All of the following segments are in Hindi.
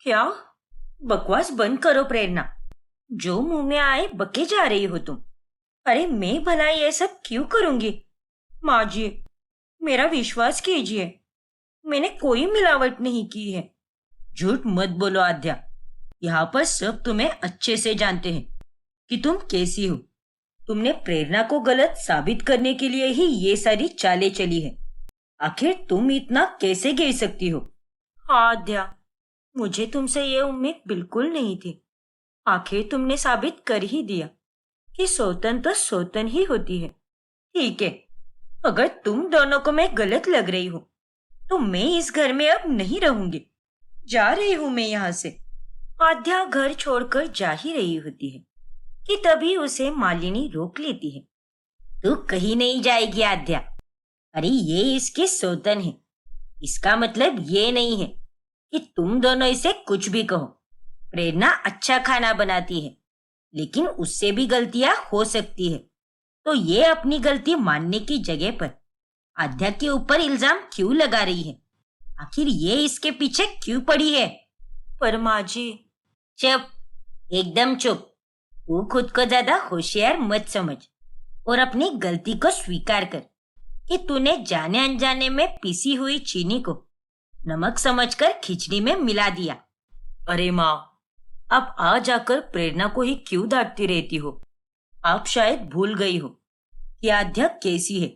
क्या? बकवास बंद करो प्रेरणा। जो मुंह में आए बके जा रही हो तुम। अरे मैं भला ये सब क्यों करूंगी? माँ जी, मेरा विश्वास कीजिए, मैंने कोई मिलावट नहीं की है। झूठ मत बोलो आद्या। यहाँ पर सब तुम्हें अच्छे से जानते हैं कि तुम कैसी हो। तुमने प्रेरणा को गलत साबित करने के लिए ही ये सारी चालें चली है। आखिर तुम इतना कैसे गिर सकती हो? हाँ आद्या, मुझे तुमसे ये उम्मीद बिल्कुल नहीं थी। आखिर तुमने साबित कर ही दिया कि सौतन तो सौतन ही होती है। ठीक है, अगर तुम दोनों को मैं गलत लग रही हूँ तो मैं इस घर में अब नहीं रहूंगी। जा रही हूँ मैं यहाँ से। आद्या घर छोड़कर जा ही रही होती है कि तभी उसे मालिनी रोक लेती है। तू कहीं नहीं जाएगी आद्या। अरे ये इसकी सौतन है। इसका मतलब ये नहीं है कि तुम दोनों इसे कुछ भी कहो। प्रेरणा अच्छा खाना बनाती है, लेकिन उससे भी गलतियां हो सकती है। तो ये अपनी गलती मानने की जगह पर आद्या के ऊपर इल्जाम क्यों लगा रही है? आखिर ये इसके पीछे क्यों पड़ी है? पर माँ जी। चुप, एकदम चुप। तू खुद को ज्यादा होशियार मत समझ और अपनी गलती को स्वीकार कर कि तूने जाने अनजाने में पीसी हुई चीनी को नमक समझकर खिचड़ी में मिला दिया। अरे माँ, आप आ जाकर प्रेरणा को ही क्यों डांटती रहती हो? आप शायद भूल गई हो कि आद्या कैसी है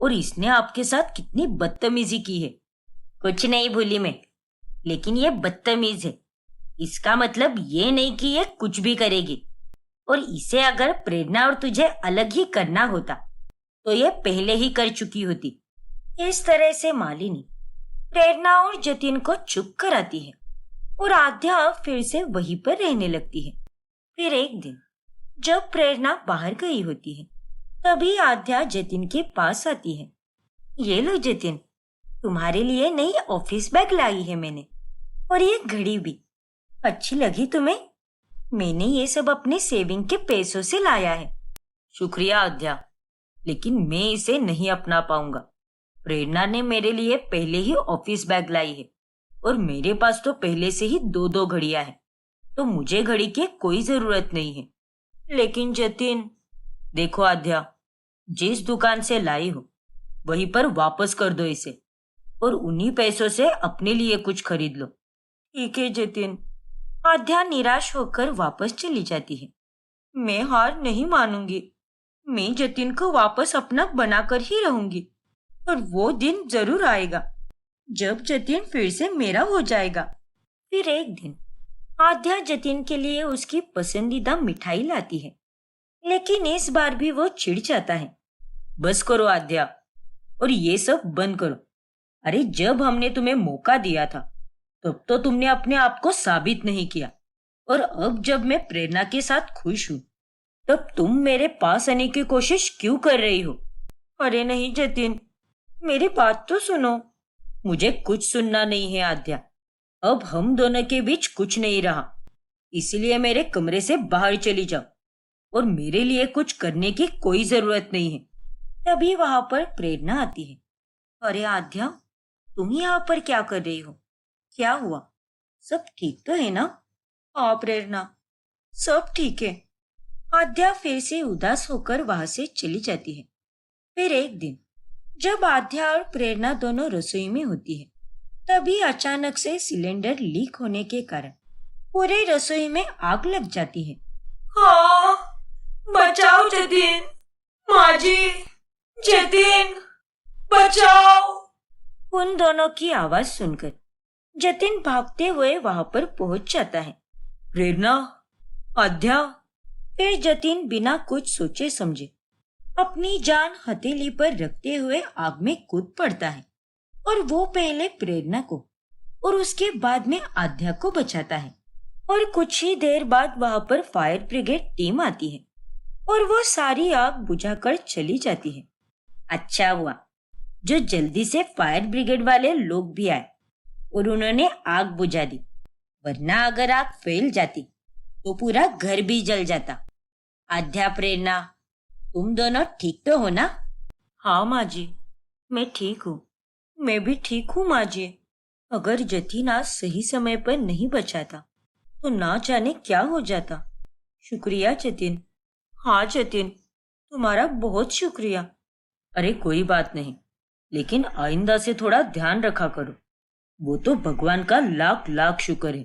और इसने आपके साथ कितनी बदतमीजी की है। कुछ नहीं भूली मैं, लेकिन ये बदतमीज है। इसका मतलब ये नहीं कि ये कुछ भी करेगी। और इसे अगर प्रेरणा और तुझे अलग ही करना होता तो ये पहले ही कर चुकी होती। इस तरह से मालिनी प्रेरणा और जतिन को चुप कराती है और आद्या फिर से वहीं पर रहने लगती है। फिर एक दिन जब प्रेरणा बाहर गई होती है, तभी आद्या जतिन के पास आती है। ये लो जतिन, तुम्हारे लिए नई ऑफिस बैग लाई है मैंने, और ये घड़ी भी। अच्छी लगी तुम्हें? मैंने ये सब अपने सेविंग के पैसों से लाया है। शुक्रिया आद्या, लेकिन मैं इसे नहीं अपना पाऊंगा। प्रेरणा ने मेरे लिए पहले ही ऑफिस बैग लाई है और मेरे पास तो पहले से ही दो दो घड़ियां हैं, तो मुझे घड़ी की कोई जरूरत नहीं है। लेकिन जतिन। देखो आद्या, जिस दुकान से लाई हो वहीं पर वापस कर दो इसे और उन्हीं पैसों से अपने लिए कुछ खरीद लो। ठीक है जतिन। आद्या निराश होकर वापस चली जाती है। मैं हार नहीं मानूंगी। मैं जतिन को वापस अपना बनाकर ही रहूंगी और वो दिन जरूर आएगा जब जतिन फिर से मेरा हो जाएगा। फिर एक दिन आद्या जतिन के लिए उसकी पसंदीदा मिठाई लाती है, लेकिन इस बार भी वो चिढ़ जाता है। बस करो आद्या, और ये सब बंद करो। अरे जब हमने तुम्हें मौका दिया था तब तो तुमने अपने आप को साबित नहीं किया, और अब जब मैं प्रेरणा के साथ खुश हूं तब तुम मेरे पास आने की कोशिश क्यों कर रही हो? अरे नहीं जतिन, मेरी बात तो सुनो। मुझे कुछ सुनना नहीं है आद्या। अब हम दोनों के बीच कुछ नहीं रहा, इसलिए मेरे कमरे से बाहर चली जाओ और मेरे लिए कुछ करने की कोई जरूरत नहीं है। तभी वहां पर प्रेरणा आती है। अरे आद्या, तुम यहाँ पर क्या कर रही हो? क्या हुआ? सब ठीक तो है ना? हाँ प्रेरणा, सब ठीक है। आद्या फिर से उदास होकर वहां से चली जाती है। फिर एक दिन जब आद्या और प्रेरणा दोनों रसोई में होती है, तभी अचानक से सिलेंडर लीक होने के कारण पूरे रसोई में आग लग जाती है। हाँ, बचाओ जतिन, माँ जी, जतिन, बचाओ। उन दोनों की आवाज सुनकर जतिन भागते हुए वहां पर पहुंच जाता है। प्रेरणा, आद्या। फिर जतिन बिना कुछ सोचे समझे अपनी जान हथेली पर रखते हुए आग में कूद पड़ता है, और वो पहले प्रेरणा को और उसके बाद में आद्या को बचाता है। और कुछ ही देर बाद वहां पर फायर ब्रिगेड टीम आती है और वो सारी आग बुझाकर चली जाती है। अच्छा हुआ जो जल्दी से फायर ब्रिगेड वाले लोग भी आए और उन्होंने आग बुझा दी, वरना अगर आग फैल जाती तो पूरा घर भी जल जाता। आद्या, प्रेरणा, तुम दोनों ठीक तो हो ना? हाँ माँ जी, मैं ठीक हूँ। मैं भी ठीक हूँ माँ जी। अगर जतिन आज सही समय पर नहीं बचा था तो ना जाने क्या हो जाता। शुक्रिया जतिन। हाँ जतिन, तुम्हारा बहुत शुक्रिया। अरे कोई बात नहीं, लेकिन आइंदा से थोड़ा ध्यान रखा करो। वो तो भगवान का लाख लाख शुक्र है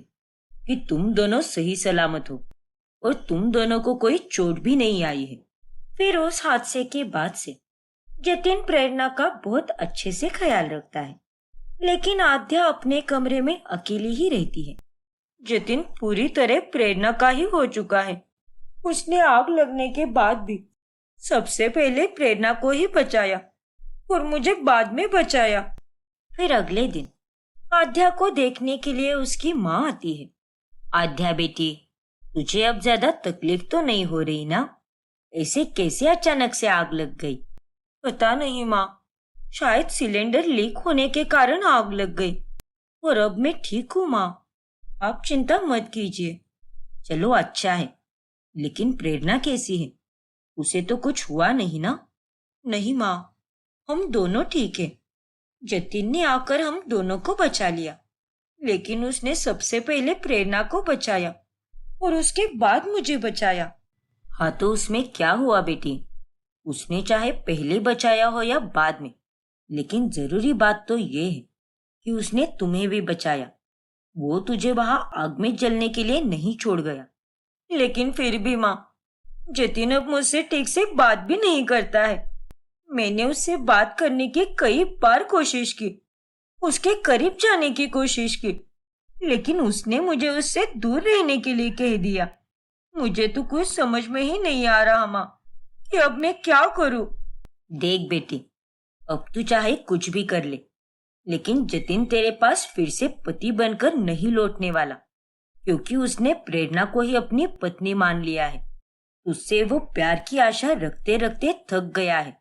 कि तुम दोनों सही सलामत हो और तुम दोनों को कोई चोट भी नहीं आई है। फिर उस हादसे के बाद से जतिन प्रेरणा का बहुत अच्छे से ख्याल रखता है, लेकिन आद्या अपने कमरे में अकेली ही रहती है। जतिन पूरी तरह प्रेरणा का ही हो चुका है। उसने आग लगने के बाद भी सबसे पहले प्रेरणा को ही बचाया और मुझे बाद में बचाया। फिर अगले दिन आद्या को देखने के लिए उसकी माँ आती है। आद्या बेटी, तुझे अब ज्यादा तकलीफ तो नहीं हो रही ना? ऐसे कैसे अचानक से आग लग गई? पता नहीं माँ, शायद सिलेंडर लीक होने के कारण आग लग गई और अब मैं ठीक हूँ माँ। आप चिंता मत कीजिए। चलो अच्छा है, लेकिन प्रेरणा कैसी है? उसे तो कुछ हुआ नहीं ना? नहीं माँ, हम दोनों ठीक है। जतिन ने आकर हम दोनों को बचा लिया, लेकिन उसने सबसे पहले प्रेरणा को बचाया और उसके बाद मुझे बचाया। हाँ तो उसमें क्या हुआ बेटी? उसने चाहे पहले बचाया हो या बाद में, लेकिन जरूरी बात तो ये है कि उसने तुम्हें भी बचाया। वो तुझे वहां आग में जलने के लिए नहीं छोड़ गया। लेकिन फिर भी माँ, जतिन अब मुझसे ठीक से बात भी नहीं करता है। मैंने उससे बात करने की कई बार कोशिश की, उसके करीब जाने की कोशिश की, लेकिन उसने मुझे उससे दूर रहने के लिए कह दिया। मुझे तो कुछ समझ में ही नहीं आ रहा माँ कि अब मैं क्या करूं। देख बेटी, अब तू चाहे कुछ भी कर ले, लेकिन जतिन तेरे पास फिर से पति बनकर नहीं लौटने वाला, क्योंकि उसने प्रेरणा को ही अपनी पत्नी मान लिया है। उससे वो प्यार की आशा रखते रखते थक गया है,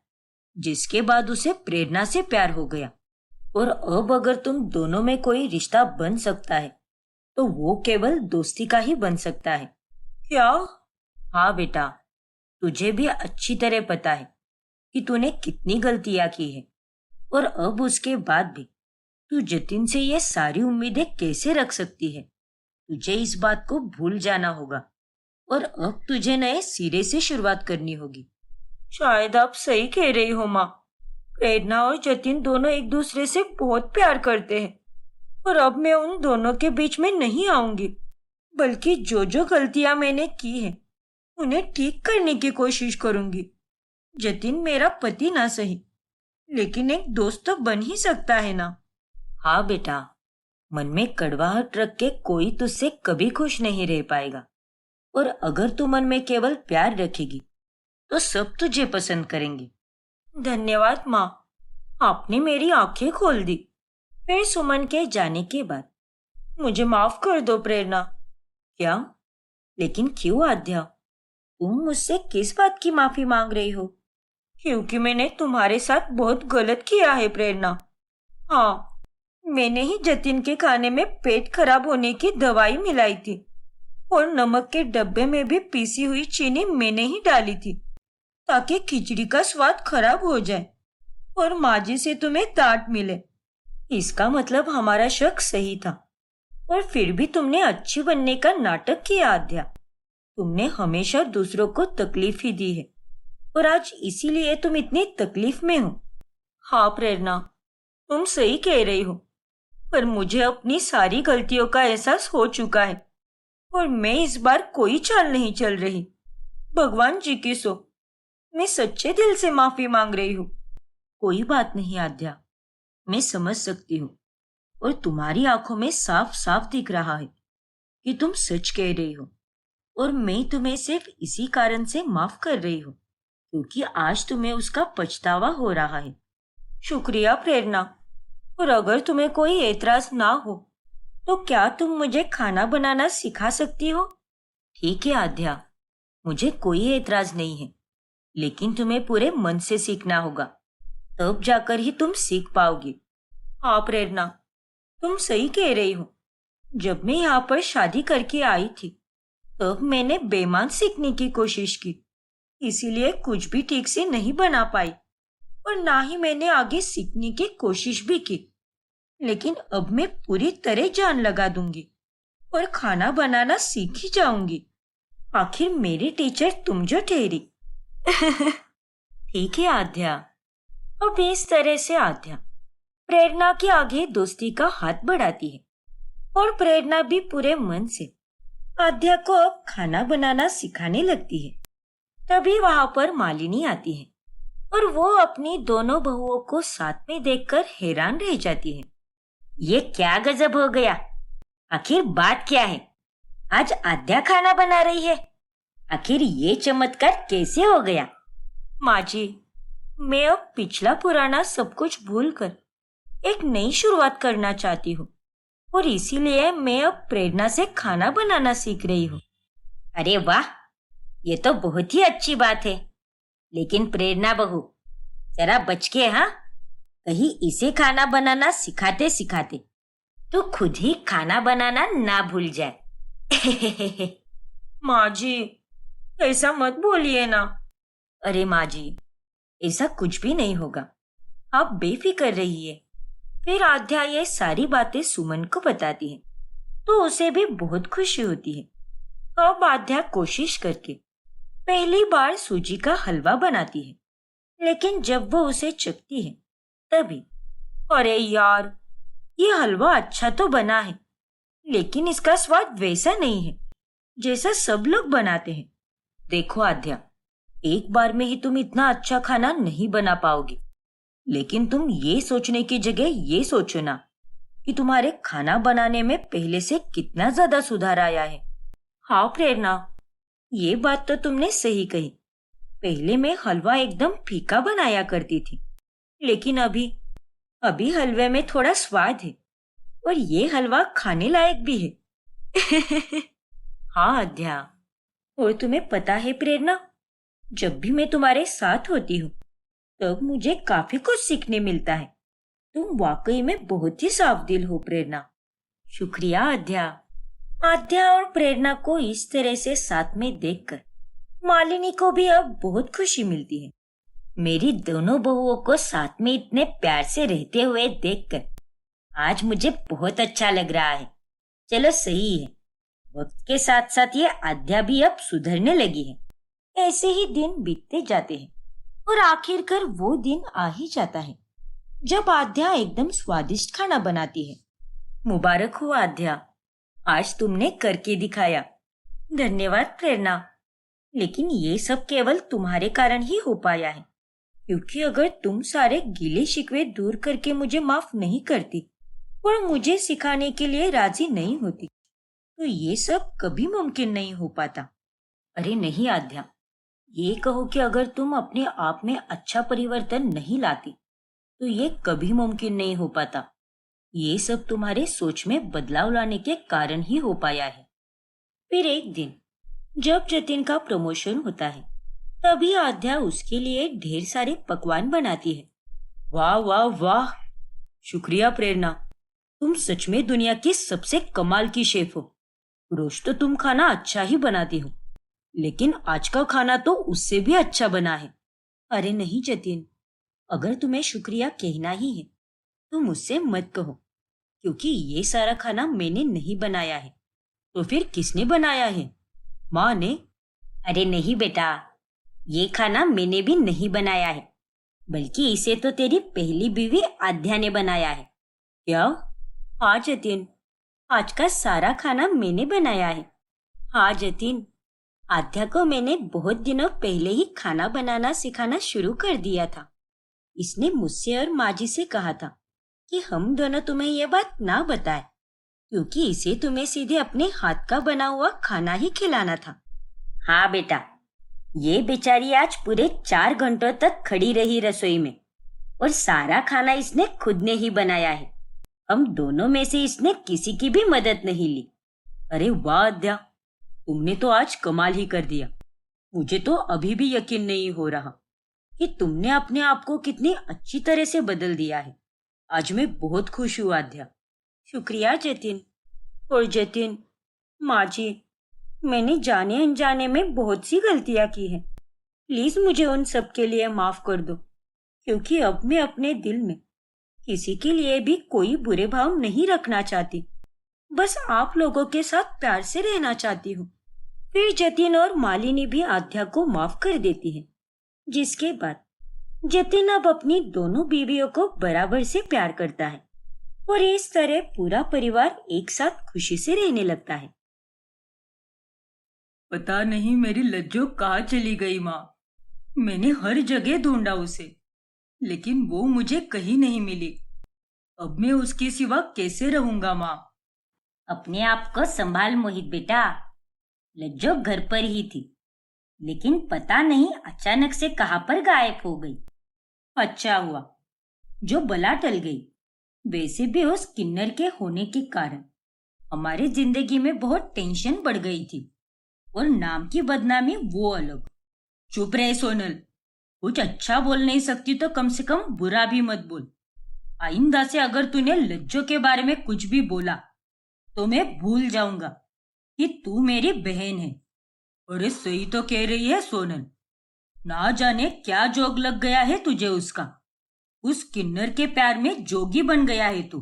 जिसके बाद उसे प्रेरणा से प्यार हो गया। और अब अगर तुम दोनों में कोई रिश्ता बन सकता है तो वो केवल दोस्ती का ही बन सकता है। क्या? हाँ बेटा, तुझे भी अच्छी तरह पता है कि तूने कितनी गलतियां की है, और अब उसके बाद भी तू जतिन से ये सारी उम्मीदें कैसे रख सकती है? तुझे इस बात को भूल जाना होगा और अब तुझे नए सिरे से शुरुआत करनी होगी। शायद आप सही कह रही हो माँ। प्रेरणा और जतिन दोनों एक दूसरे से बहुत प्यार करते हैं और अब मैं उन दोनों के बीच में नहीं आऊंगी, बल्कि जो जो गलतियां मैंने की है उन्हें ठीक करने की कोशिश करूंगी। जतिन मेरा पति ना सही, लेकिन एक दोस्त तो बन ही सकता है ना? हाँ बेटा, मन में कड़वाहट रख के कोई तुझसे कभी खुश नहीं रह पाएगा, और अगर तू मन में केवल प्यार रखेगी तो सब तुझे पसंद करेंगे। धन्यवाद माँ, आपने मेरी आंखें खोल दी। फिर सुमन के जाने के बाद, मुझे माफ कर दो प्रेरणा। क्या? लेकिन क्यों आद्या? तुम मुझसे किस बात की माफी मांग रही हो? क्योंकि मैंने तुम्हारे साथ बहुत गलत किया है प्रेरणा। हाँ, मैंने ही जतिन के खाने में पेट खराब होने की दवाई मिलाई थी और नमक के डब्बे में भी पीसी हुई चीनी मैंने ही डाली थी, ताकि खिचड़ी का स्वाद खराब हो जाए और माँ जी से तुम्हें डांट मिले। इसका मतलब हमारा शक सही था, और फिर भी तुमने अच्छी बनने का नाटक किया आद्या। तुमने हमेशा दूसरों को तकलीफ ही दी है और आज इसीलिए तुम इतनी तकलीफ में हो। हाँ प्रेरणा, तुम सही कह रही हो, पर मुझे अपनी सारी गलतियों का एहसास हो चुका है और मैं इस बार कोई चाल नहीं चल रही। भगवान जी की सो, मैं सच्चे दिल से माफी मांग रही हूँ। कोई बात नहीं आद्या, मैं समझ सकती हूँ, और तुम्हारी आंखों में साफ साफ दिख रहा है कि तुम सच कह रही हो, और मैं तुम्हें सिर्फ इसी कारण से माफ कर रही हूँ क्योंकि आज तुम्हें उसका पछतावा हो रहा है। शुक्रिया प्रेरणा, और अगर तुम्हें कोई एतराज ना हो तो क्या तुम मुझे खाना बनाना सिखा सकती हो? ठीक है आद्या, मुझे कोई एतराज नहीं है, लेकिन तुम्हें पूरे मन से सीखना होगा, तब जाकर ही तुम सीख पाओगी। हाँ प्रेरणा, तुम सही कह रही हो। जब मैं यहाँ पर शादी करके आई थी तब मैंने बेईमान सीखने की कोशिश की, इसीलिए कुछ भी ठीक से नहीं बना पाई और ना ही मैंने आगे सीखने की कोशिश भी की। लेकिन अब मैं पूरी तरह जान लगा दूंगी और खाना बनाना सीख ही जाऊंगी। आखिर मेरी टीचर तुम जो ठहरी। ठीक है आद्या। अब इस तरह से आद्या प्रेरणा के आगे दोस्ती का हाथ बढ़ाती है और प्रेरणा भी पूरे मन से आद्या को अब खाना बनाना सिखाने लगती है। तभी वहां पर मालिनी आती है और वो अपनी दोनों बहुओं को साथ में देखकर हैरान रह जाती है। ये क्या गजब हो गया। आखिर बात क्या है। आज आद्या खाना बना रही है। आखिर ये चमत्कार कैसे हो गया। माँ जी, मैं अब पिछला पुराना सब कुछ भूलकर एक नई शुरुआत करना चाहती हूँ और इसीलिए मैं अब प्रेरणा से खाना बनाना सीख रही हूँ। अरे वाह, ये तो बहुत ही अच्छी बात है। लेकिन प्रेरणा बहू, जरा बच के, हाँ, कहीं इसे खाना बनाना सिखाते सिखाते तो खुद ही खाना बनाना ना भूल जाए। माँ जी, ऐसा मत बोलिए ना। अरे माँ जी, ऐसा कुछ भी नहीं होगा, आप बेफिक्र रहिए। फिर आद्या ये सारी बातें सुमन को बताती है तो उसे भी बहुत खुशी होती है। अब आद्या कोशिश करके पहली बार सूजी का हलवा बनाती है, लेकिन जब वो उसे चखती है तभी, अरे यार, ये हलवा अच्छा तो बना है, लेकिन इसका स्वाद वैसा नहीं है जैसा सब लोग बनाते हैं। देखो आद्या, एक बार में ही तुम इतना अच्छा खाना नहीं बना पाओगी, लेकिन तुम ये सोचने की जगह ये सोचो ना कि तुम्हारे खाना बनाने में पहले से कितना ज्यादा सुधार आया है। हाँ प्रेरणा, ये बात तो तुमने सही कही। पहले मैं हलवा एकदम फीका बनाया करती थी, लेकिन अभी अभी हलवे में थोड़ा स्वाद है और ये हलवा खाने लायक भी है। हाँ आद्या, और तुम्हें पता है प्रेरणा, जब भी मैं तुम्हारे साथ होती हूँ तब मुझे काफी कुछ सीखने मिलता है। तुम वाकई में बहुत ही साफ दिल हो प्रेरणा। शुक्रिया आद्या। आद्या और प्रेरणा को इस तरह से साथ में देखकर मालिनी को भी अब बहुत खुशी मिलती है। मेरी दोनों बहुओं को साथ में इतने प्यार से रहते हुए देखकर आज मुझे बहुत अच्छा लग रहा है। चलो सही है, वक्त के साथ साथ ये आद्या भी अब सुधरने लगी है। ऐसे ही दिन बीतते जाते हैं और आखिरकार वो दिन आ ही जाता है जब आद्या एकदम स्वादिष्ट खाना बनाती है। मुबारक हो आद्या, आज तुमने करके दिखाया। धन्यवाद प्रेरणा, लेकिन ये सब केवल तुम्हारे कारण ही हो पाया है, क्योंकि अगर तुम सारे गिले शिकवे दूर करके मुझे माफ नहीं करती और मुझे सिखाने के लिए राजी नहीं होती तो ये सब कभी मुमकिन नहीं हो पाता। अरे नहीं आद्या, ये कहो कि अगर तुम अपने आप में अच्छा परिवर्तन नहीं लाती तो ये कभी मुमकिन नहीं हो पाता। ये सब तुम्हारे सोच में बदलाव लाने के कारण ही हो पाया है। फिर एक दिन जब जतिन का प्रमोशन होता है तभी आद्या उसके लिए ढेर सारे पकवान बनाती है। वाह वाह वाह, शुक्रिया प्रेरणा, तुम सच में दुनिया की सबसे कमाल की शेफ हो। रोज तो तुम खाना अच्छा ही बनाती हो, लेकिन आज का खाना तो उससे भी अच्छा बना है। अरे नहीं जतिन, अगर तुम्हें शुक्रिया कहना ही है तो मुझसे मत कहो, क्योंकि ये सारा खाना मैंने नहीं बनाया है। तो फिर किसने बनाया है? माँ ने। अरे नहीं बेटा, ये खाना मैंने भी नहीं बनाया है, बल्कि इसे तो तेरी पहली बीवी आद्या ने बनाया है। क्या? हाँ जतिन, आज का सारा खाना मैंने बनाया है। हाँ जतिन, आद्या को मैंने बहुत दिनों पहले ही खाना बनाना सिखाना शुरू कर दिया था। इसने मुझसे और माँ जी से कहा था कि हम दोनों तुम्हें यह बात ना बताए, क्योंकि इसे तुम्हें सीधे अपने हाथ का बना हुआ खाना ही खिलाना था। हाँ बेटा, ये बेचारी आज पूरे 4 घंटों तक खड़ी रही रसोई में और सारा खाना इसने खुद ने ही बनाया है। हम दोनों में से इसने किसी की भी मदद नहीं ली। अरे वाह आद्या, तुमने तो आज कमाल ही कर दिया। मुझे तो अभी भी यकीन नहीं हो रहा कि तुमने अपने आप को कितनी अच्छी तरह से बदल दिया है। आज मैं बहुत खुश हूँ आद्या। शुक्रिया जतिन। और जतिन, माँ जी, मैंने जाने अनजाने में बहुत सी गलतियां की हैं। प्लीज मुझे उन सब के लिए माफ कर दो, क्योंकि अब मैं अपने दिल में किसी के लिए भी कोई बुरे भाव नहीं रखना चाहती, बस आप लोगों के साथ प्यार से रहना चाहती हूँ। फिर जतिन और मालिनी भी आद्या को माफ कर देती है, जिसके बाद जतिन अब अपनी दोनों बीवियों को बराबर से प्यार करता है और इस तरह पूरा परिवार एक साथ खुशी से रहने लगता है। पता नहीं मेरी लज्जो कहाँ चली गई माँ। मैंने हर जगह ढूंढा उसे, लेकिन वो मुझे कहीं नहीं मिली। अब मैं उसके सिवा कैसे रहूंगा माँ? अपने आप को संभाल मोहित बेटा। लज्जो घर पर ही थी, लेकिन पता नहीं अचानक से कहां पर गायब हो गई। अच्छा हुआ जो बला टल गई। वैसे भी उस किन्नर के होने के कारण हमारी जिंदगी में बहुत टेंशन बढ़ गई थी, और नाम की बदनामी वो अलग। चुप रहे सोनल। कुछ अच्छा बोल नहीं सकती तो कम से कम बुरा भी मत बोल। आइंदा से अगर तूने लज्जो के बारे में कुछ भी बोला तो मैं भूल जाऊंगा कि तू मेरी बहन है। अरे सही तो कह रही है सोनल। ना जाने क्या जोग लग गया है तुझे उसका। उस किन्नर के प्यार में जोगी बन गया है तू।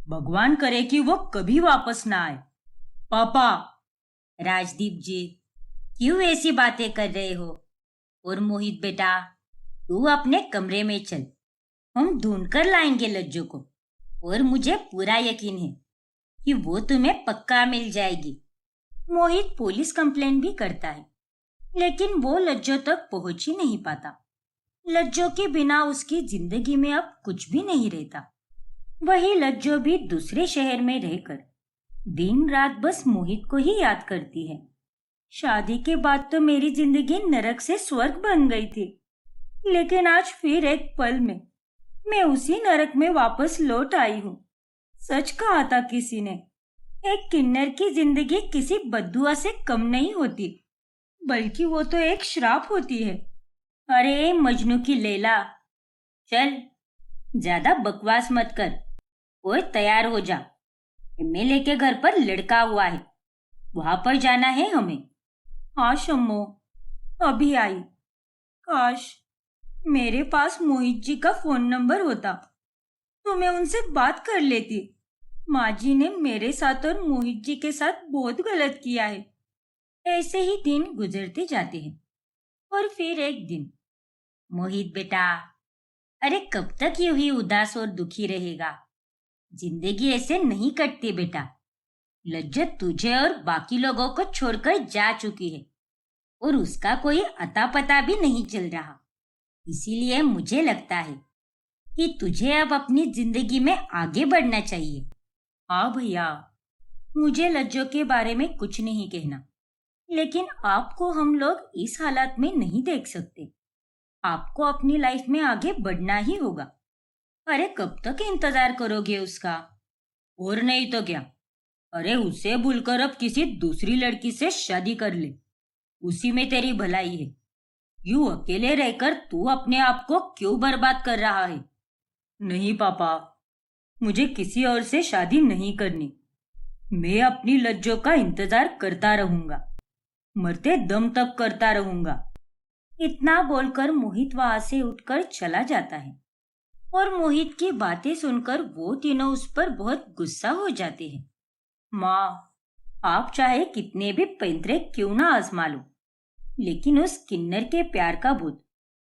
भगवान करे कि वो कभी वापस ना आए। पापा। राजदीप जी, क्यों ऐसी बातें कर रहे हो? और मोहित बेटा, तू अपने कमरे में चल, हम ढूंढ कर लाएंगे लज्जो को, और मुझे पूरा यकीन है कि वो तुम्हें पक्का मिल जाएगी। मोहित पुलिस कंप्लेंट भी करता है, लेकिन वो लज्जो तक पहुंच ही नहीं पाता। लज्जो के बिना उसकी जिंदगी में अब कुछ भी नहीं रहता। वही लज्जो भी दूसरे शहर में रहकर दिन रात बस मोहित को ही याद करती है। शादी के बाद तो मेरी जिंदगी नरक से स्वर्ग बन गई थी, लेकिन आज फिर एक पल में मैं उसी नरक में वापस लौट आई हूँ। सच कहा था किसी ने, एक किन्नर की जिंदगी किसी बद्दुआ से कम नहीं होती, बल्कि वो तो एक श्राप होती है। अरे मजनू की लैला, चल ज्यादा बकवास मत कर। ओए तैयार हो जा, एमएलए के घर पर लड़का हुआ है, वहां पर जाना है हमें। हाँ शम्मो, अभी आई। काश मेरे पास मोहित जी का फोन नंबर होता तो मैं उनसे बात कर लेती। माँ जी ने मेरे साथ और मोहित जी के साथ बहुत गलत किया है। ऐसे ही दिन गुजरते जाते हैं, और फिर एक दिन, मोहित बेटा, अरे कब तक यूं ही उदास और दुखी रहेगा? जिंदगी ऐसे नहीं कटती बेटा। लज्जत तुझे और बाकी लोगों को छोड़कर जा चुकी है, और उसका कोई अता पता भी नहीं चल रहा। इसीलिए मुझे लगता है कि तुझे अब अपनी जिंदगी में आगे बढ़ना चाहिए। हाँ भैया, मुझे लज्जो के बारे में कुछ नहीं कहना, लेकिन आपको हम लोग इस हालात में नहीं देख सकते। आपको अपनी लाइफ में आगे बढ़ना ही होगा। अरे कब तक इंतजार करोगे उसका? और नहीं तो क्या, अरे उसे भूलकर अब किसी दूसरी लड़की से शादी कर ले, उसी में तेरी भलाई है। यूं अकेले रहकर तू अपने आप को क्यों बर्बाद कर रहा है? नहीं पापा, मुझे किसी और से शादी नहीं करनी। मैं अपनी लज्जो का इंतजार करता रहूंगा, मरते दम तक करता रहूंगा। इतना बोलकर मोहित वहां से उठकर चला जाता है, और मोहित की बातें सुनकर वो तीनों उस पर बहुत गुस्सा हो जाते हैं। माँ, आप चाहे कितने भी पैंतरे क्यों ना आजमा लो, लेकिन उस किन्नर के प्यार का भूत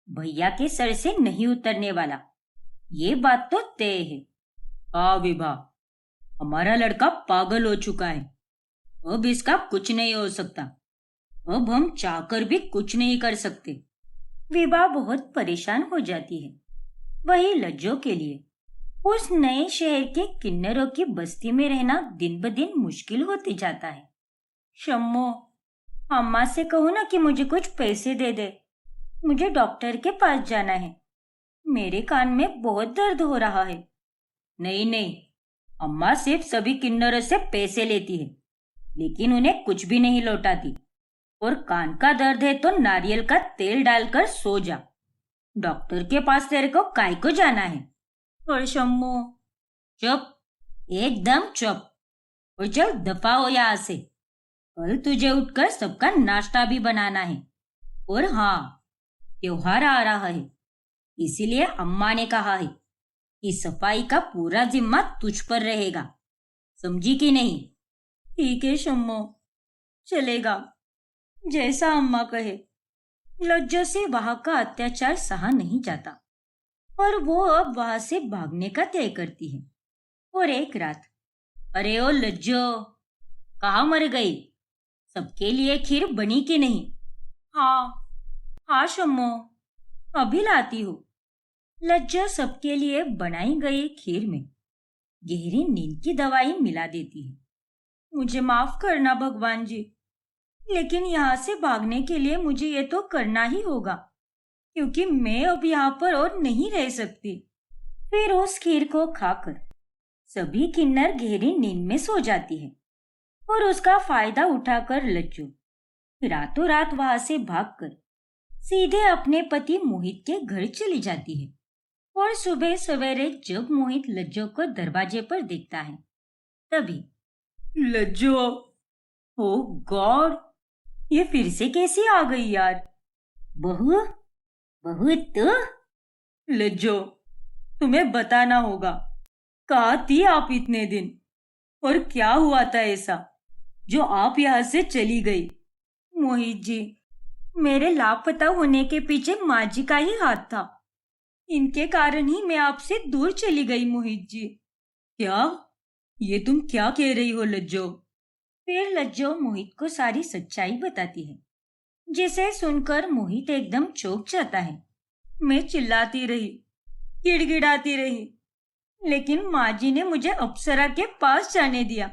भैया के सर से नहीं उतरने वाला, ये बात तो तय है। हाँ विभा, हमारा लड़का पागल हो चुका है। अब इसका कुछ नहीं हो सकता। अब हम चाहकर भी कुछ नहीं कर सकते। विभा बहुत परेशान हो जाती है। वही लज्जो के लिए उस नए शहर के किन्नरों की बस्ती में रहना दिन ब दिन मुश्किल होते जाता है। शम्मो, अम्मा से कहो ना कि मुझे कुछ पैसे दे दे, मुझे डॉक्टर के पास जाना है। मेरे कान में बहुत दर्द हो रहा है। नहीं नहीं, अम्मा सिर्फ सभी किन्नरों से पैसे लेती है, लेकिन उन्हें कुछ भी नहीं लौटाती। और कान का दर्द है तो नारियल का तेल डालकर सो जा। डॉक्टर के पास तेरे को काय को जाना है? और शम्मो, चुप, एकदम चुप, और चल दफा हो यहाँ से। कल तुझे उठकर सबका नाश्ता भी बनाना है। और हाँ, त्योहार आ रहा है, इसीलिए अम्मा ने कहा है कि सफाई का पूरा जिम्मा तुझ पर रहेगा, समझी कि नहीं? ठीक है शम्मो, चलेगा, जैसा अम्मा कहे। लज्जो से वहां का अत्याचार सहा नहीं जाता और वो अब वहां से भागने का तय करती है। और एक रात, अरे ओ लज्जो, कहाँ मर गई? सबके लिए खीर बनी कि नहीं? हाँ हाँ शम्मो, अभी लाती हूँ। लज्जो सबके लिए बनाई गई खीर में गहरी नींद की दवाई मिला देती है। मुझे माफ करना भगवान जी, लेकिन यहाँ से भागने के लिए मुझे ये तो करना ही होगा, क्योंकि मैं अब यहाँ पर और नहीं रह सकती। फिर उस खीर को खाकर सभी किन्नर गहरी नींद में सो जाती है और उसका फायदा उठाकर लज्जो रातों रात वहां से भागकर सीधे अपने पति मोहित के घर चली जाती है। और सुबह सवेरे जब मोहित लज्जो को दरवाजे पर देखता है, तभी लज्जो, ओ गॉड, ये फिर से कैसी आ गई यार? बहू, बहू तो लज्जो, तुम्हें बताना होगा, कहाँ थी आप इतने दिन और क्या हुआ था ऐसा जो आप यहाँ से चली गई? मोहित जी, मेरे लापता होने के पीछे माँ जी का ही हाथ था। इनके कारण ही मैं आपसे दूर चली गई मोहित जी। क्या? ये तुम क्या कह रही हो लज्जो? फिर लज्जो मोहित को सारी सच्चाई बताती है, जिसे सुनकर मोहित एकदम चौंक जाता है। मैं चिल्लाती रही, गिड़गिड़ाती रही, लेकिन माँ जी ने मुझे अप्सरा के पास जाने दिया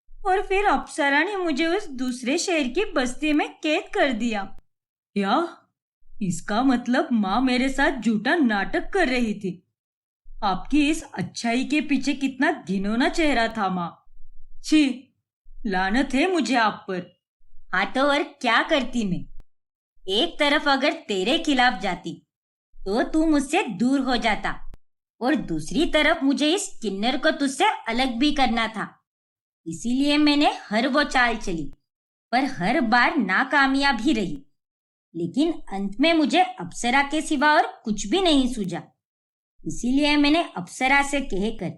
और फिर अप्सरा ने मुझे उस दूसरे शहर की बस्ती में कैद कर दिया। क्या? इसका मतलब माँ मेरे साथ झूठा नाटक कर रही थी। आपकी इस अच्छाई के पीछे कितना घिनौना चेहरा था माँ। छी, लानत है मुझे आप पर। हाँ तो और क्या करती मैं? एक तरफ अगर तेरे खिलाफ जाती तो तू मुझसे दूर हो जाता, और दूसरी तरफ मुझे इस किन्नर को तुझसे अलग भी करना था। इसीलिए मैंने हर वो चाल चली, पर हर बार नाकामयाब ही रही। लेकिन अंत में मुझे अप्सरा के सिवा और कुछ भी नहीं सूझा। इसीलिए मैंने अप्सरा से कहकर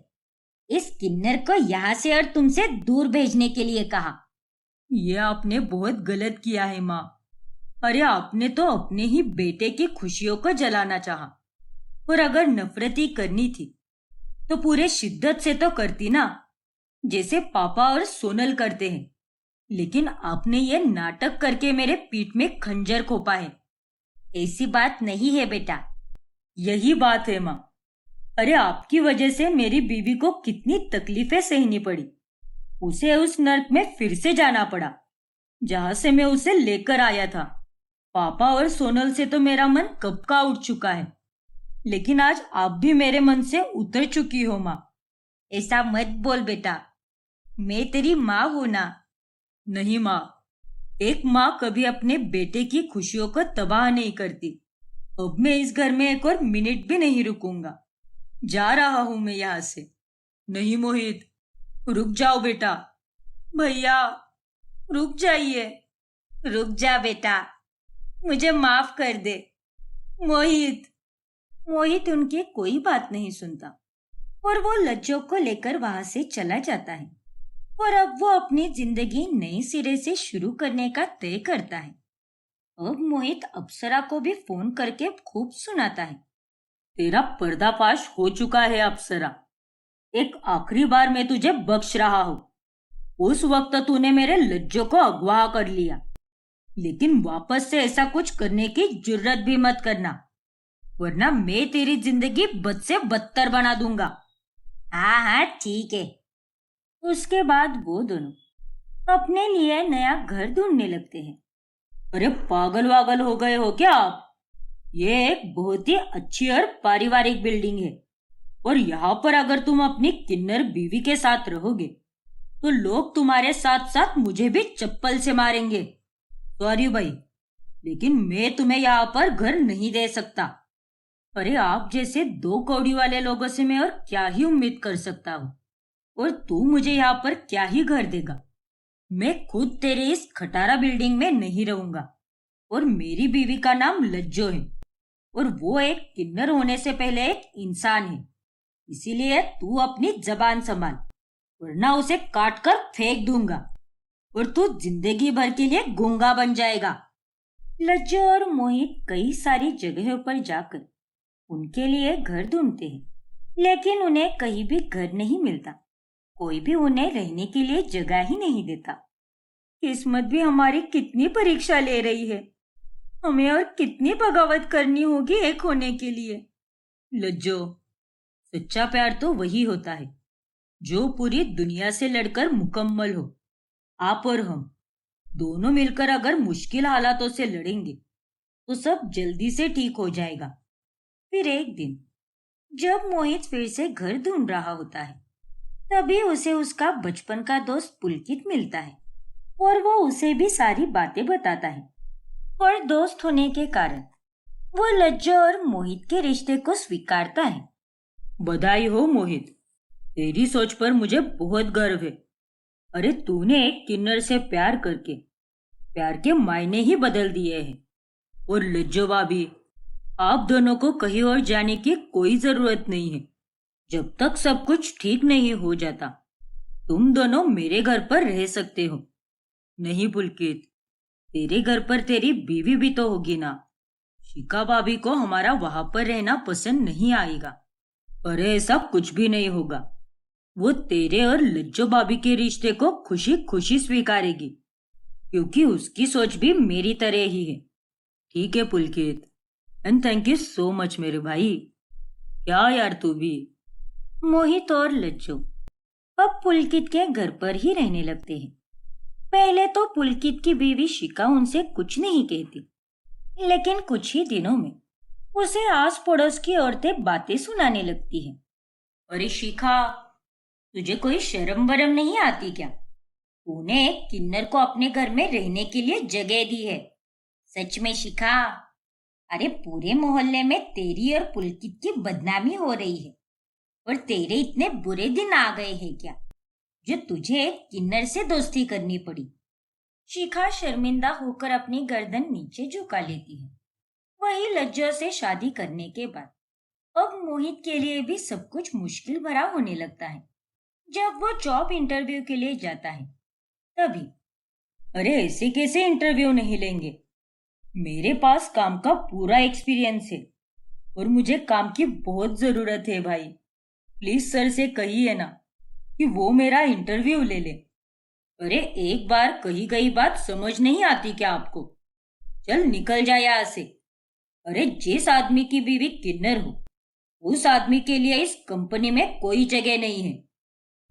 इस किन्नर को यहाँ से और तुमसे दूर भेजने के लिए कहा। ये आपने बहुत गलत किया है माँ। अरे आपने तो अपने ही बेटे की खुशियों को जलाना चाहा, और अगर नफरत ही करनी थी तो पूरे शिद्दत से तो करती ना, जैसे पापा और सोनल करते हैं। लेकिन आपने ये नाटक करके मेरे पीठ में खंजर खोपा है। ऐसी बात नहीं है बेटा। यही बात है माँ। अरे आपकी वजह से मेरी बीवी को कितनी तकलीफें सहनी पड़ी। उसे उस नर्क में फिर से जाना पड़ा जहां से मैं उसे लेकर आया था। पापा और सोनल से तो मेरा मन कब का उठ चुका है, लेकिन आज आप भी मेरे मन से उतर चुकी हो माँ। ऐसा मत बोल बेटा, मैं तेरी माँ हूं ना। नहीं माँ, एक माँ कभी अपने बेटे की खुशियों को तबाह नहीं करती। अब मैं इस घर में एक और मिनट भी नहीं रुकूंगा। जा रहा हूं मैं यहाँ से। नहीं मोहित, रुक जाओ बेटा। भैया रुक जाइए। रुक जा बेटा, मुझे माफ कर दे। मोहित उनकी कोई बात नहीं सुनता और वो लज्जो को लेकर वहां से चला जाता है। और अब वो अपनी जिंदगी नए सिरे से शुरू करने का तय करता है। अब मोहित अप्सरा को भी फोन करके खूब सुनाता है। तेरा पर्दाफाश हो चुका है अप्सरा। एक आखिरी बार मैं तुझे बख्श रहा हूं। उस वक्त तूने मेरे लज्जो को अगवा कर लिया, लेकिन वापस से ऐसा कुछ करने की जुर्रत भी मत करना, वरना मैं तेरी जिंदगी बद से बदतर बना दूंगा। हाँ हाँ ठीक है। उसके बाद वो दोनों अपने लिए नया घर ढूंढने लगते हैं। अरे पागल वागल हो गए हो क्या आप? ये एक बहुत ही अच्छी और पारिवारिक बिल्डिंग है, और यहाँ पर अगर तुम अपनी किन्नर बीवी के साथ रहोगे तो लोग तुम्हारे साथ साथ मुझे भी चप्पल से मारेंगे। सॉरी भाई, लेकिन मैं तुम्हें यहाँ पर घर नहीं दे सकता। अरे आप जैसे दो कौड़ी वाले लोगों से मैं और क्या ही उम्मीद कर सकता हूँ, और तू मुझे यहाँ पर क्या ही घर देगा। मैं खुद तेरे इस खटारा बिल्डिंग में नहीं रहूंगा, और मेरी बीवी का नाम लज्जो है, और वो एक किन्नर होने से पहले एक इंसान है। इसीलिए तू अपनी जबान संभाल, वरना उसे काट कर फेंक दूंगा और तू जिंदगी भर के लिए गूंगा बन जाएगा। लज्जो और मोहित कई सारी जगहों पर जाकर उनके लिए घर ढूंढते हैं, लेकिन उन्हें कहीं भी घर नहीं मिलता। कोई भी उन्हें रहने के लिए जगह ही नहीं देता। किस्मत भी हमारी कितनी परीक्षा ले रही है। हमें और कितनी बगावत करनी होगी एक होने के लिए। लज्जो, सच्चा प्यार तो वही होता है जो पूरी दुनिया से लड़कर मुकम्मल हो। आप और हम दोनों मिलकर अगर मुश्किल हालातों से लड़ेंगे तो सब जल्दी से ठीक हो जाएगा। फिर एक दिन जब मोहित फिर से घर ढूंढ रहा होता है, तभी उसे उसका बचपन का दोस्त पुलकित मिलता है और वो उसे भी सारी बातें बताता है। और दोस्त होने के कारण वो लज्जो और मोहित के रिश्ते को स्वीकारता है। बधाई हो मोहित, तेरी सोच पर मुझे बहुत गर्व है। अरे तूने एक किन्नर से प्यार करके प्यार के मायने ही बदल दिए हैं। और लज्जो भाभी, आप दोनों को कहीं और जाने की कोई जरूरत नहीं है। जब तक सब कुछ ठीक नहीं हो जाता तुम दोनों मेरे घर पर रह सकते हो। नहीं पुलकित, तेरे घर पर तेरी बीवी भी तो होगी ना। शिखा भाभी को हमारा वहां पर रहना पसंद नहीं आएगा। अरे ऐसा कुछ भी नहीं होगा। वो तेरे और लज्जो भाभी के रिश्ते को खुशी खुशी स्वीकारेगी, क्योंकि उसकी सोच भी मेरी तरह ही है। ठीक है Pulkit, and thank you so much मेरे भाई। क्या यार तू भी। मोहित और लज्जो अब पुलकित के घर पर ही रहने लगते हैं। पहले तो पुलकित की बीवी शिखा उनसे कुछ नहीं कहती, लेकिन कुछ ही दिनों में उसे आस पड़ोस की औरतें बातें सुनाने लगती हैं। अरे शिखा, तुझे कोई शर्म वरम नहीं आती क्या? तूने एक किन्नर को अपने घर में रहने के लिए जगह दी है। सच में शिखा, अरे पूरे मोहल्ले में तेरी और पुलकित की बदनामी हो रही है और तेरे इतने बुरे दिन आ गए हैं क्या जो तुझे एक किन्नर से दोस्ती करनी पड़ी। शिखा शर्मिंदा होकर अपनी गर्दन नीचे झुका लेती है। वही लज्जो से शादी करने के बाद अब मोहित के लिए भी सब कुछ मुश्किल भरा होने लगता है। जब वो जॉब इंटरव्यू के लिए जाता है तभी। अरे ऐसे कैसे इंटरव्यू नहीं लेंगे? मेरे पास काम का पूरा एक्सपीरियंस है और मुझे काम की बहुत जरूरत है भाई। प्लीज सर से कहिए ना कि वो मेरा इंटरव्यू ले ले। अरे एक बार कही गई बात समझ नहीं आती क्या आपको? चल निकल जा यहाँ से। अरे जिस आदमी की बीवी किन्नर हो उस आदमी के लिए इस कंपनी में कोई जगह नहीं है।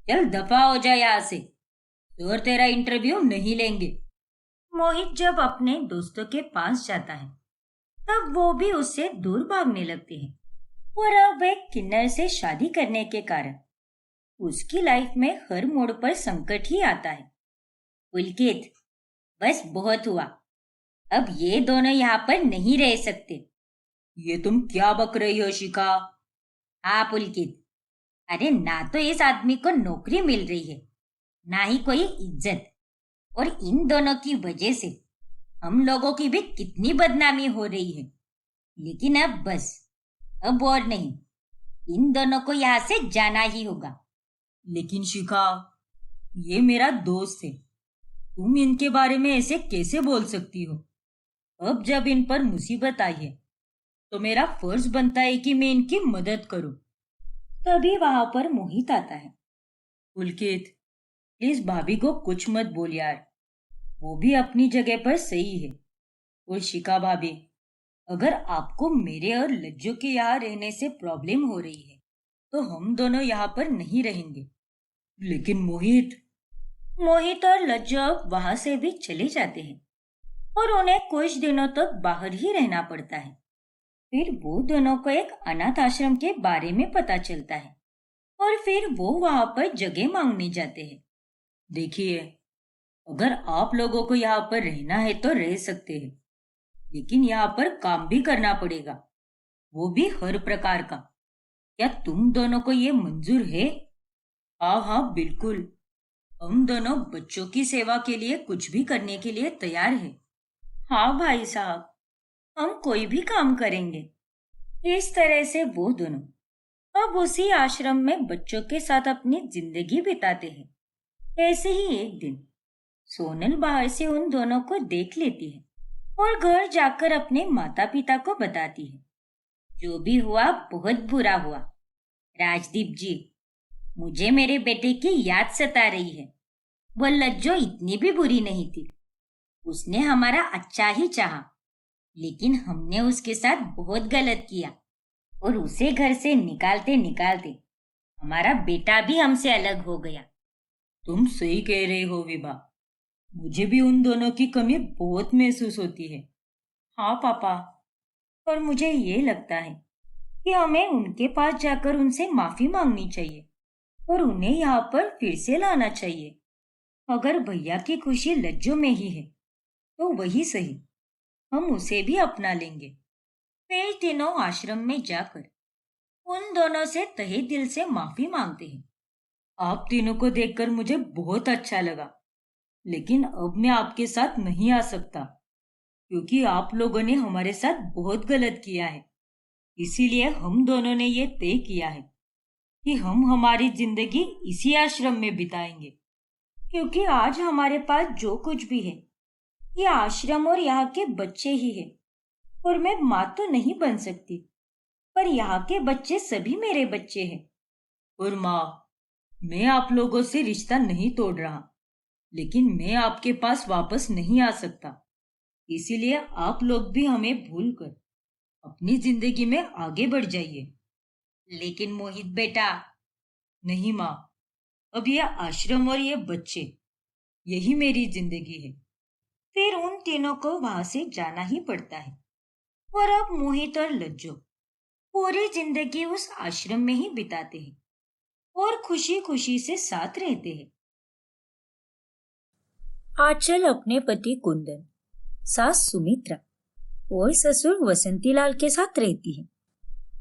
चल दफा हो जा यहाँ से, सर तेरा इंटरव्यू नहीं लेंगे। मोहित जब अपने दोस्तों के पास जाता है तब वो भी उससे दूर भागने लगते हैं और अब एक किन्नर से शादी करने के कारण उसकी लाइफ में हर मोड़ पर संकट ही आता है। पुलकित, बस बहुत हुआ। अब ये दोनों यहाँ पर नहीं रह सकते। ये तुम क्या बक रही हो शिखा? हाँ पुलकित, अरे ना तो इस आदमी को नौकरी मिल रही है ना ही कोई इज्जत, और इन दोनों की वजह से हम लोगों की भी कितनी बदनामी हो रही है। लेकिन अब बस, अब और नहीं, इन दोनों को यहाँ से जाना ही होगा। लेकिन शिखा, ये मेरा दोस्त है, तुम इनके बारे में ऐसे कैसे बोल सकती हो? अब जब इन पर मुसीबत आई है तो मेरा फर्ज बनता है कि मैं इनकी मदद करूं। तभी वहां पर मोहित आता है। पुलकित, प्लीज भाभी को कुछ मत बोल यार, वो भी अपनी जगह पर सही है। और शिखा भाभी, अगर आपको मेरे और लज्जो के यहाँ रहने से प्रॉब्लम हो रही है तो हम दोनों यहाँ पर नहीं रहेंगे। लेकिन मोहित और लज्जो वहां से भी चले जाते हैं और उन्हें कुछ दिनों तक बाहर ही रहना पड़ता है। फिर वो दोनों को एक अनाथ आश्रम के बारे में पता चलता है और फिर वो वहां पर जगह मांगने जाते हैं। देखिए, अगर आप लोगों को यहाँ पर रहना है तो रह सकते हैं, लेकिन यहाँ पर काम भी करना पड़ेगा, वो भी हर प्रकार का। क्या तुम दोनों को ये मंजूर है? हाँ हाँ बिल्कुल, हम दोनों बच्चों की सेवा के लिए कुछ भी करने के लिए तैयार हैं। हाँ भाई साहब, हम कोई भी काम करेंगे। इस तरह से वो दोनों अब उसी आश्रम में बच्चों के साथ अपनी जिंदगी बिताते हैं। ऐसे ही एक दिन सोनल बाहर से उन दोनों को देख लेती है और घर जाकर अपने माता पिता को बताती है। जो भी हुआ बहुत बुरा हुआ। राजदीप जी, मुझे मेरे बेटे की याद सता रही है। वह लज्जो इतनी भी बुरी नहीं थी। उसने हमारा अच्छा ही चाहा, लेकिन हमने उसके साथ बहुत गलत किया और उसे घर से निकालते निकालते हमारा बेटा भी हमसे अलग हो गया। तुम सही कह रहे हो विभा। मुझे भी उन दोनों की कमी बहुत महसूस होती है। हाँ पापा, पर मुझे ये लगता है कि हमें उनके पास जाकर उनसे माफी मांगनी चाहिए और उन्हें यहाँ पर फिर से लाना चाहिए। अगर भैया की खुशी लज्जो में ही है तो वही सही, हम उसे भी अपना लेंगे। फिर तीनों आश्रम में जाकर उन दोनों से तहे दिल से माफी मांगते हैं। आप तीनों को देखकर मुझे बहुत अच्छा लगा, लेकिन अब मैं आपके साथ नहीं आ सकता क्योंकि आप लोगों ने हमारे साथ बहुत गलत किया है। इसीलिए हम दोनों ने ये तय किया है कि हम हमारी जिंदगी इसी आश्रम में बिताएंगे। क्योंकि आज हमारे पास जो कुछ भी है ये आश्रम और यहाँ के बच्चे ही है। और मैं माँ तो नहीं बन सकती, पर यहाँ के बच्चे सभी मेरे बच्चे हैं। और माँ, मैं आप लोगों से रिश्ता नहीं तोड़ रहा, लेकिन मैं आपके पास वापस नहीं आ सकता। इसीलिए आप लोग भी हमें भूलकर अपनी जिंदगी में आगे बढ़ जाइए। लेकिन मोहित बेटा। नहीं माँ, अब ये आश्रम और ये बच्चे, यही मेरी जिंदगी है। फिर उन तीनों को वहां से जाना ही पड़ता है और अब मोहित और लज्जो पूरी जिंदगी उस आश्रम में ही बिताते हैं और खुशी खुशी से साथ रहते हैं। आंचल अपने पति कुंदन, सास सुमित्रा और ससुर वसंतीलाल के साथ रहती है।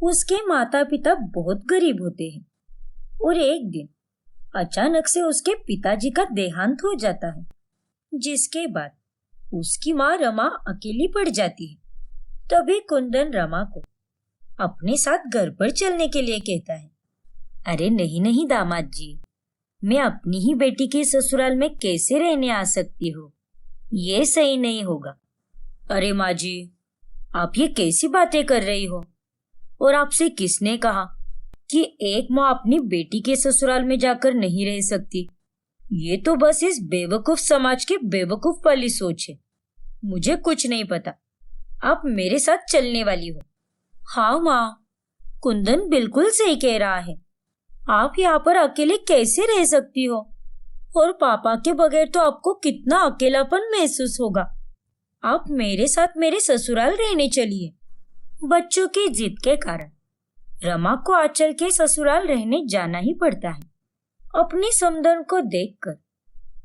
उसके माता पिता बहुत गरीब होते हैं और एक दिन अचानक से उसके पिताजी का देहांत हो जाता है, जिसके बाद उसकी माँ रमा अकेली पड़ जाती है। तभी कुंदन रमा को अपने साथ घर पर चलने के लिए कहता है। अरे नहीं नहीं दामाद जी, मैं अपनी ही बेटी के ससुराल में कैसे रहने आ सकती हूँ? ये सही नहीं होगा। अरे माँ जी, आप ये कैसी बातें कर रही हो? और आपसे किसने कहा कि एक माँ अपनी बेटी के ससुराल में जाकर नहीं रह सकती? ये तो बस इस बेवकूफ समाज की बेवकूफ वाली सोच है। मुझे कुछ नहीं पता। आप मेरे साथ चलने वाली हो। हाँ माँ, कुंदन बिल्कुल सही कह रहा है। आप यहाँ पर अकेले कैसे रह सकती हो? और पापा के बगैर तो आपको कितना अकेलापन महसूस होगा। आप मेरे साथ मेरे ससुराल रहने चलिए। बच्चों की जिद के कारण रमा को आंचल के ससुराल रहने जाना ही पड़ता है। अपनी समधन को देखकर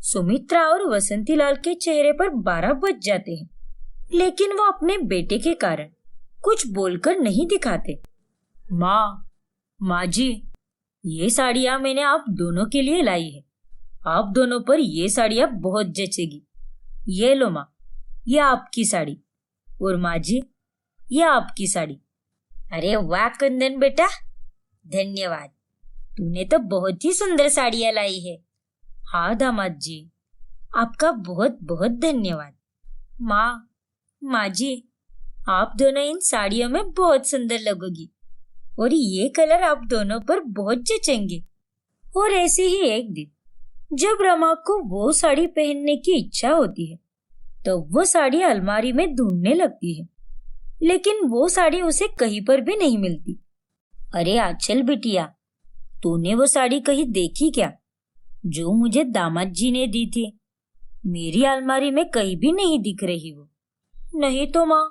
सुमित्रा और वसंतीलाल के चेहरे पर 12 बज जाते हैं, लेकिन वो अपने बेटे के कारण कुछ बोलकर नहीं दिखाते। माँ जी, ये साड़ियाँ मैंने आप दोनों के लिए लाई है। आप दोनों पर ये साड़ियाँ बहुत जचेगी। ये लो माँ, ये आपकी साड़ी, और माँ जी ये आपकी साड़ी। अरे वाह कुंदन बेटा, धन्यवाद। तूने तो बहुत ही सुंदर साड़ियाँ लाई है। हाँ दामाद जी, आपका बहुत बहुत धन्यवाद। माँ जी, आप दोनों इन साड़ियों में बहुत सुंदर लगोगी और ये कलर आप दोनों पर बहुत जचेंगे। और ऐसे ही एक दिन जब रमा को वो साड़ी पहनने की इच्छा होती है तो वो साड़ी अलमारी में ढूंढने लगती है, लेकिन वो साड़ी उसे कहीं पर भी नहीं मिलती। अरे आंचल बिटिया, तूने वो साड़ी कहीं देखी क्या जो मुझे दामाद जी ने दी थी? मेरी अलमारी में कहीं भी नहीं दिख रही वो। नहीं तो माँ,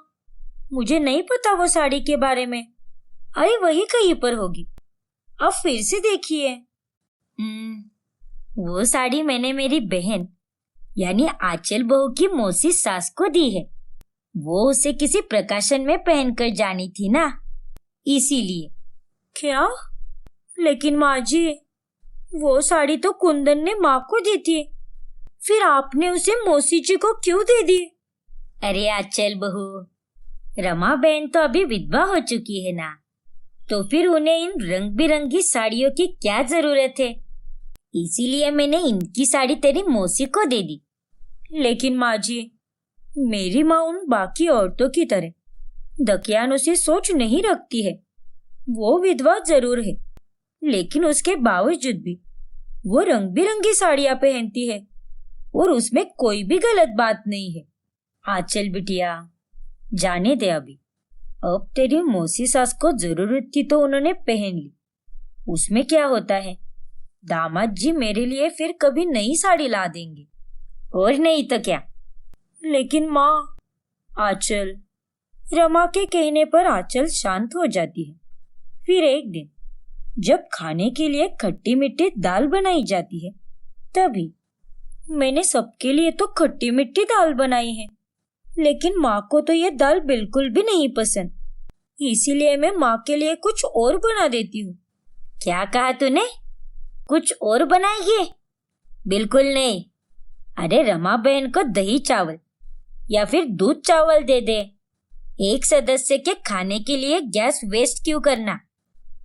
मुझे नहीं पता वो साड़ी के बारे में। अरे वही कहीं पर होगी, अब फिर से देखिए। वो साड़ी मैंने मेरी बहन यानी आंचल बहू की मौसी सास को दी है। वो उसे किसी प्रकाशन में पहनकर जानी थी ना, इसीलिए। क्या? लेकिन माँ जी, वो साड़ी तो कुंदन ने माँ को दी थी, फिर आपने उसे मौसी जी को क्यों दे दी? अरे आंचल बहू, रमा बहन तो अभी विधवा हो चुकी है ना, तो फिर उन्हें इन रंग बिरंगी साड़ियों की क्या जरूरत है? इसीलिए मैंने इनकी साड़ी तेरी मौसी को दे दी। लेकिन माँ जी, मेरी माँ उन बाकी औरतों की तरह दकियानों से सोच नहीं रखती है। वो विधवा जरूर है, लेकिन उसके बावजूद भी वो रंग बिरंगी साड़ियाँ पहनती है और उसमें कोई भी गलत बात नहीं है। आंचल बिटिया, जाने दे अभी। अब तेरी मौसी सास को जरूरत थी तो उन्होंने पहन ली, उसमें क्या होता है? दामाद जी मेरे लिए फिर कभी नई साड़ी ला देंगे, और नहीं तो क्या। लेकिन माँ, आंचल। रमा के कहने पर आंचल शांत हो जाती है। फिर एक दिन जब खाने के लिए खट्टी मीठी दाल बनाई जाती है, तभी मैंने सबके लिए तो खट्टी मीठी दाल बनाई है, लेकिन माँ को तो ये दाल बिल्कुल भी नहीं पसंद। इसीलिए मैं माँ के लिए कुछ और बना देती हूँ। क्या कहा तूने? कुछ और बनाएगी? बिल्कुल नहीं। अरे रमा बहन को दही चावल या फिर दूध चावल दे दे। एक सदस्य के खाने के लिए गैस वेस्ट क्यों करना?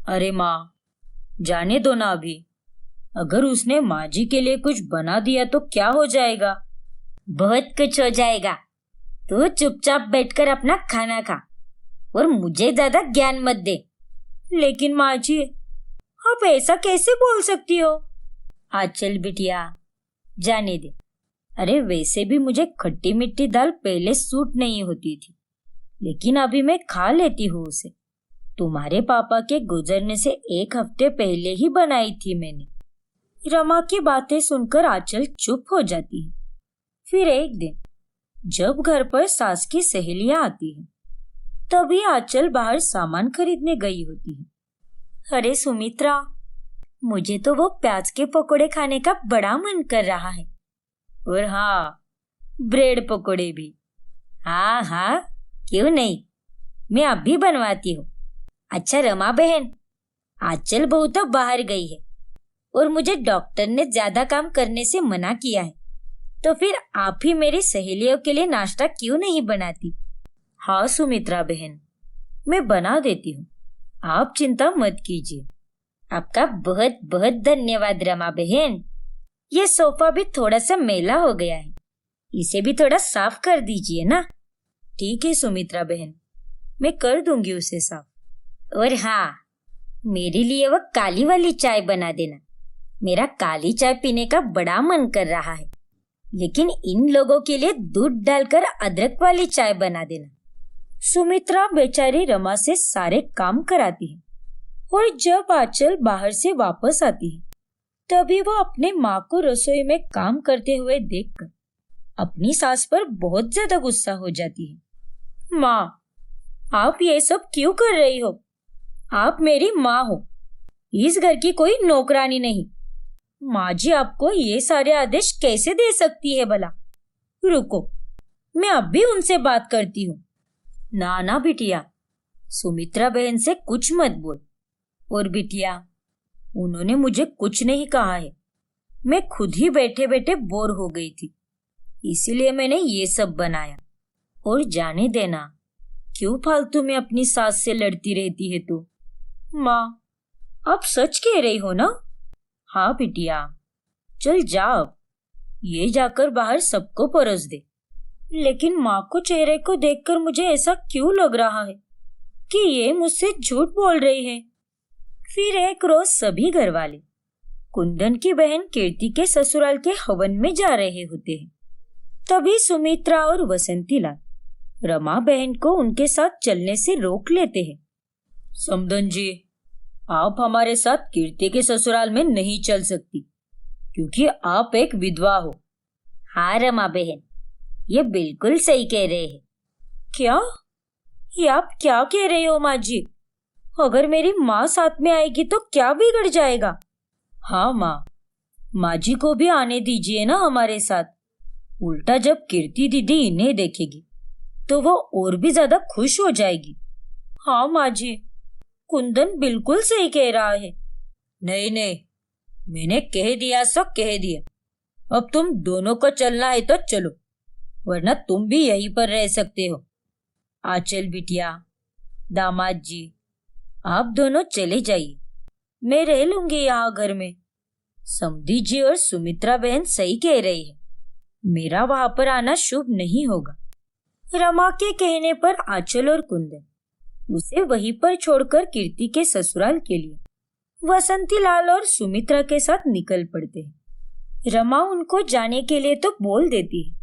अरे माँ, जाने दो ना अभी। अगर उसने माँ जी के लिए कुछ बना दिया तो क्या हो जाएगा? बहुत कुछ हो जाएगा। तू चुपचाप बैठकर अपना खाना खा और मुझे ज्यादा ज्ञान मत दे। लेकिन माँ जी, आप ऐसा कैसे बोल सकती हो? आंचल बिटिया, जाने दे। अरे वैसे भी मुझे खट्टी मिट्टी दाल पहले सूट नहीं होती थी, लेकिन अभी मैं खा लेती हूँ उसे। तुम्हारे पापा के गुजरने से 1 हफ्ते पहले ही बनाई थी मैंने। रमा की बातें सुनकर आंचल चुप हो जाती है। फिर एक दिन जब घर पर सास की सहेलियां आती हैं, तभी आंचल बाहर सामान खरीदने गई होती है। अरे सुमित्रा, मुझे तो वो प्याज के पकोड़े खाने का बड़ा मन कर रहा है। और हाँ, ब्रेड पकोड़े भी। हाँ हाँ, क्यों नहीं, मैं अभी बनवाती हूँ। अच्छा रमा बहन, आंचल बहू तो बाहर गई है और मुझे डॉक्टर ने ज्यादा काम करने से मना किया है, तो फिर आप ही मेरी सहेलियों के लिए नाश्ता क्यों नहीं बनाती? हाँ सुमित्रा बहन, मैं बना देती हूँ, आप चिंता मत कीजिए। आपका बहुत बहुत धन्यवाद रमा बहन। ये सोफा भी थोड़ा सा मैला हो गया है, इसे भी थोड़ा साफ कर दीजिए ना। ठीक है सुमित्रा बहन, मैं कर दूंगी उसे साफ। और हाँ, मेरे लिए वो काली वाली चाय बना देना। मेरा काली चाय पीने का बड़ा मन कर रहा है, लेकिन इन लोगों के लिए दूध डालकर अदरक वाली चाय बना देना। सुमित्रा बेचारी रमा से सारे काम कराती है, और जब आंचल बाहर से वापस आती है, तभी वो अपने माँ को रसोई में काम करते हुए देखकर अपनी सास पर बहुत ज्यादा गुस्सा हो जाती है। माँ, आप ये सब क्यों कर रही हो? आप मेरी माँ हो, इस घर की कोई नौकरानी नहीं। माँ जी आपको ये सारे आदेश कैसे दे सकती है भला? रुको, मैं अब भी उनसे बात करती हूँ। ना ना बिटिया, सुमित्रा बहन से कुछ मत बोल। और बिटिया, उन्होंने मुझे कुछ नहीं कहा है, मैं खुद ही बैठे बैठे बोर हो गई थी, इसीलिए मैंने ये सब बनाया। और जाने देना, क्यों फालतू में अपनी सास से लड़ती रहती है तू? माँ, आप सच कह रही हो ना? हाँ बिटिया, चल जा अब, ये जाकर बाहर सबको परोस दे। लेकिन माँ को चेहरे को देखकर मुझे ऐसा क्यों लग रहा है कि ये मुझसे झूठ बोल रही है। फिर एक रोज सभी घरवाले कुंदन की बहन कीर्ति के ससुराल के हवन में जा रहे होते हैं। तभी सुमित्रा और वसंतीलाल रमा बहन को उनके साथ चलने से रोक लेते हैं। समधन जी, आप हमारे साथ कीर्ति के ससुराल में नहीं चल सकती, क्योंकि आप एक विधवा हो। हाँ रमा बहन, ये बिल्कुल सही कह रहे हैं। क्या? ये आप क्या कह रहे हो माँ जी? अगर मेरी माँ साथ में आएगी तो क्या बिगड़ जाएगा? हाँ माँ जी को भी आने दीजिए ना हमारे साथ। उल्टा जब कीर्ति दीदी इन्हें देखेगी तो वो और भी ज्यादा खुश हो जाएगी। हाँ माँ जी, कुंदन बिल्कुल सही कह रहा है। नहीं, मैंने कह दिया सो कह दिया। अब तुम दोनों को चलना है तो चलो, वरना तुम भी यहीं पर रह सकते हो। आंचल बिटिया, दामाद जी, आप दोनों चले जाइए, मैं रह लूंगी यहाँ घर में। समधी जी और सुमित्रा बहन सही कह रही है, मेरा वहां पर आना शुभ नहीं होगा। रमा के कहने पर आंचल और कुंदन उसे वहीं पर छोड़कर कीर्ति के ससुराल के लिए वसंती लाल और सुमित्रा के साथ निकल पड़ते हैं। रमा उनको जाने के लिए तो बोल देती है,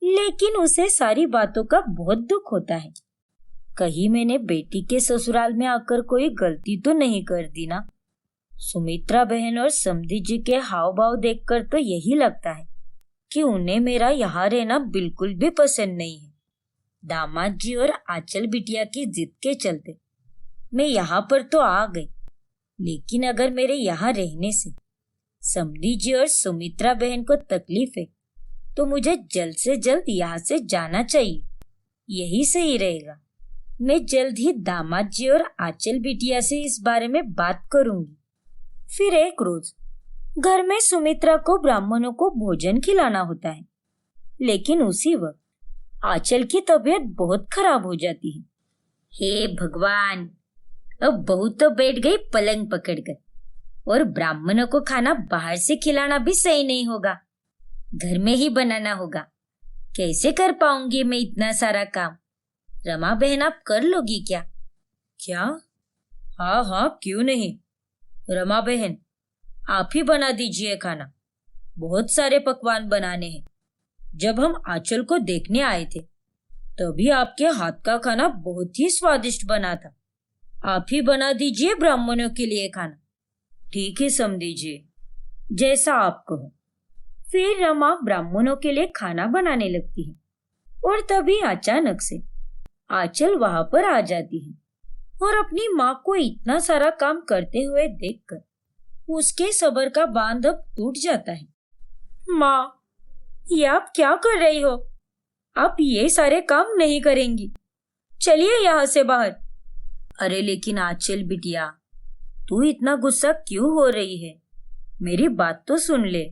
लेकिन उसे सारी बातों का बहुत दुख होता है। कहीं मैंने बेटी के ससुराल में आकर कोई गलती तो नहीं कर दी ना। सुमित्रा बहन और समधी जी के हाव भाव देखकर तो यही लगता है कि उन्हें मेरा यहाँ रहना बिल्कुल भी पसंद नहीं है। दामाद जी और आंचल बिटिया की जिद के चलते मैं यहाँ पर तो आ गई, लेकिन अगर मेरे यहाँ रहने से समधी जी और सुमित्रा बहन को तकलीफ है तो मुझे जल्द से जल्द यहाँ से जाना चाहिए। यही सही रहेगा। मैं जल्द ही दामाद जी और आंचल बिटिया से इस बारे में बात करूंगी। फिर एक रोज घर में सुमित्रा को ब्राह्मणों को भोजन खिलाना होता है, लेकिन उसी वक्त आंचल की तबीयत बहुत खराब हो जाती है। हे भगवान, अब बहू तो बैठ गई पलंग पकड़कर, और ब्राह्मणों को खाना बाहर से खिलाना भी सही नहीं होगा, घर में ही बनाना होगा। कैसे कर पाऊंगी मैं इतना सारा काम? रमा बहन, आप कर लोगी क्या? क्या? हाँ हाँ, क्यों नहीं। रमा बहन, आप ही बना दीजिए खाना, बहुत सारे पकवान बनाने हैं। जब हम आंचल को देखने आए थे तभी आपके हाथ का खाना बहुत ही स्वादिष्ट बना था। आप ही बना दीजिए ब्राह्मणों के लिए खाना। ठीक है समधी जी, जैसा आप कहो। फिर रमा ब्राह्मणों के लिए खाना बनाने लगती है, और तभी अचानक से आंचल वहां पर आ जाती है और अपनी माँ को इतना सारा काम करते हुए देखकर उसके सब्र का बांध अब टूट जाता है। माँ, ये आप क्या कर रही हो? आप ये सारे काम नहीं करेंगी, चलिए यहाँ से बाहर। अरे लेकिन आंचल बिटिया, तू इतना गुस्सा क्यों हो रही है? मेरी बात तो सुन ले।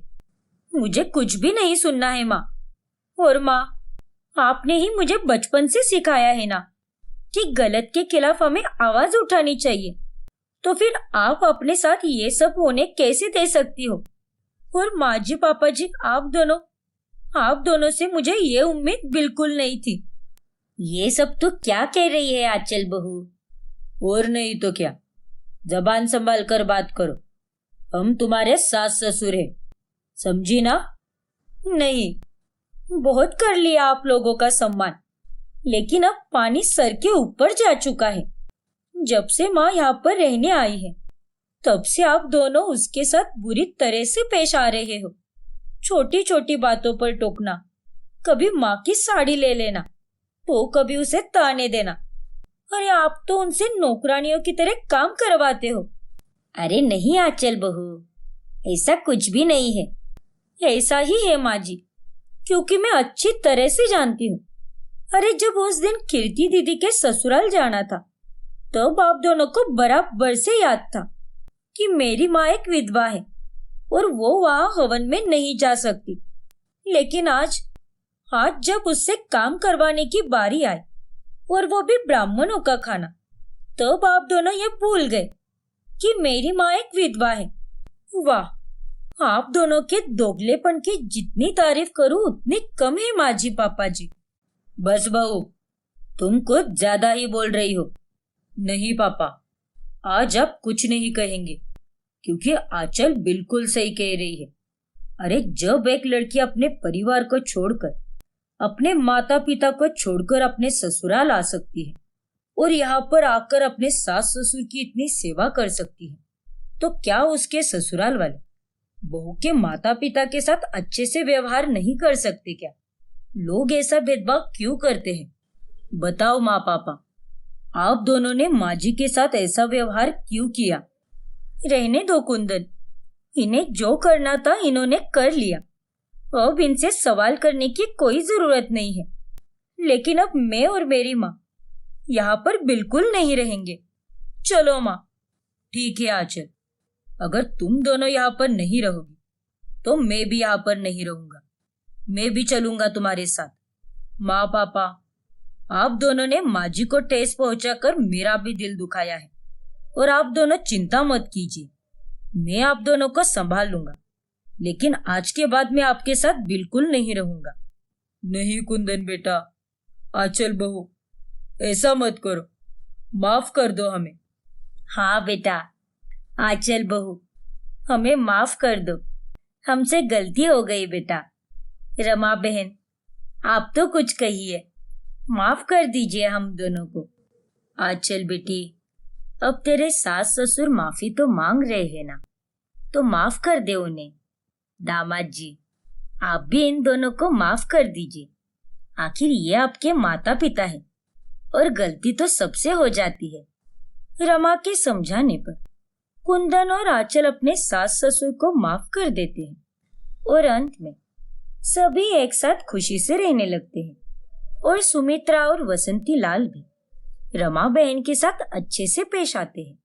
मुझे कुछ भी नहीं सुनना है माँ। और माँ, आपने ही मुझे बचपन से सिखाया है ना कि गलत के खिलाफ हमें आवाज उठानी चाहिए, तो फिर आप अपने साथ ये सब होने कैसे दे सकती हो? और माँ जी, पापा जी, आप दोनों से मुझे ये उम्मीद बिल्कुल नहीं थी। ये सब तो क्या कह रही है आंचल बहू? और नहीं तो क्या, जबान संभाल कर बात करो। हम तुम्हारे सास ससुर हैं, समझी ना? नहीं, बहुत कर लिया आप लोगों का सम्मान, लेकिन अब पानी सर के ऊपर जा चुका है। जब से माँ यहाँ पर रहने आई है तब से आप दोनों उसके साथ बुरी तरह से पेश आ रहे हो। छोटी छोटी बातों पर टोकना, कभी माँ की साड़ी ले लेना तो कभी उसे ताने देना। अरे आप तो उनसे नौकरानियों की तरह काम करवाते हो। अरे नहीं आंचल बहू, ऐसा कुछ भी नहीं है। ऐसा ही है माँ जी, क्योंकि मैं अच्छी तरह से जानती हूँ। अरे जब उस दिन कीर्ति दीदी के ससुराल जाना था तब आप दोनों को बराबर से याद था कि मेरी माँ एक विधवा है और वो वहां हवन में नहीं जा सकती। लेकिन आज जब उससे काम करवाने की बारी आई, और वो भी ब्राह्मणों का खाना, तब आप दोनों ये भूल गए कि मेरी माँ एक विधवा है। वाह, आप दोनों के दोगलेपन की जितनी तारीफ करूं उतनी कम है माँ जी, पापा जी। बस बहू, तुम कुछ ज्यादा ही बोल रही हो। नहीं पापा, आज आप कुछ नहीं कहेंगे, क्योंकि आंचल बिल्कुल सही कह रही है। अरे जब एक लड़की अपने परिवार को छोड़कर, अपने माता पिता को छोड़कर अपने ससुराल आ सकती है और यहाँ पर आकर अपने सास ससुर की इतनी सेवा कर सकती है, तो क्या उसके ससुराल वाले बहू के माता पिता के साथ अच्छे से व्यवहार नहीं कर सकते क्या? लोग ऐसा भेदभाव क्यों करते हैं? बताओ माँ पापा, आप दोनों ने माँ जी के साथ ऐसा व्यवहार क्यों किया? रहने दो कुंदन, इन्हें जो करना था इन्होंने कर लिया, अब इनसे सवाल करने की कोई जरूरत नहीं है। लेकिन अब मैं और मेरी माँ यहाँ पर बिल्कुल नहीं रहेंगे। चलो माँ। ठीक है आंचल, अगर तुम दोनों यहाँ पर नहीं रहोगी तो मैं भी यहाँ पर नहीं रहूंगा। मैं भी चलूंगा तुम्हारे साथ। माँ पापा, आप दोनों ने माँ जी को ठेस पहुंचाकर मेरा भी दिल दुखाया है। और आप दोनों चिंता मत कीजिए, मैं आप दोनों को संभाल लूंगा, लेकिन आज के बाद मैं आपके साथ बिल्कुल नहीं रहूंगा। नहीं कुंदन बेटा, आंचल बहू, ऐसा मत करो, माफ कर दो हमें। हाँ बेटा, आंचल बहू, हमें माफ कर दो, हमसे गलती हो गई बेटा। रमा बहन, आप तो कुछ कहिए, माफ कर दीजिए हम दोनों को। आंचल बेटी, अब तेरे सास ससुर माफी तो मांग रहे हैं ना, तो माफ कर दे उन्हें। दामाद जी, आप भी इन दोनों को माफ कर दीजिए, आखिर ये आपके माता पिता हैं और गलती तो सबसे हो जाती है। रमा के समझाने पर कुंदन और आंचल अपने सास ससुर को माफ कर देते हैं और अंत में सभी एक साथ खुशी से रहने लगते हैं और सुमित्रा और वसंती लाल भी रमा बहन के साथ अच्छे से पेश आते हैं।